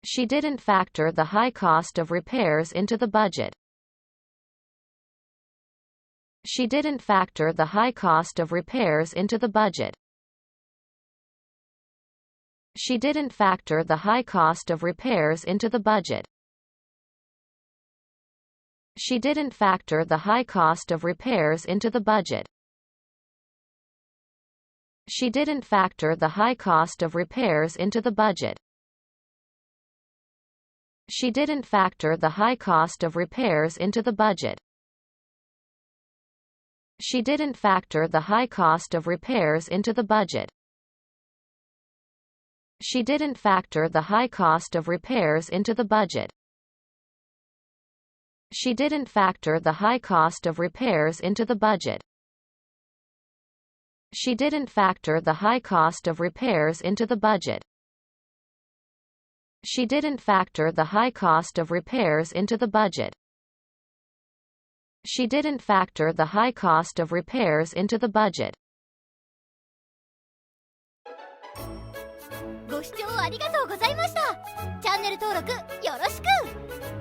She didn't factor the high cost of repairs into the budget. She didn't factor the high cost of repairs into the budget. She didn't factor the high cost of repairs into the budget. She didn't factor the high cost of repairs into the budget. She didn't factor the high cost of repairs into the budget. She didn't factor the high cost of repairs into the budget. She didn't factor the high cost of repairs into the budget. She didn't factor the high cost of repairs into the budget. She didn't factor the high cost of repairs into the budget. She didn't factor the high cost of repairs into the budget. She didn't factor the high cost of repairs into the budget. She didn't factor the high cost of repairs into the budget. ご視聴ありがとうございました。チャンネル登録よろしく。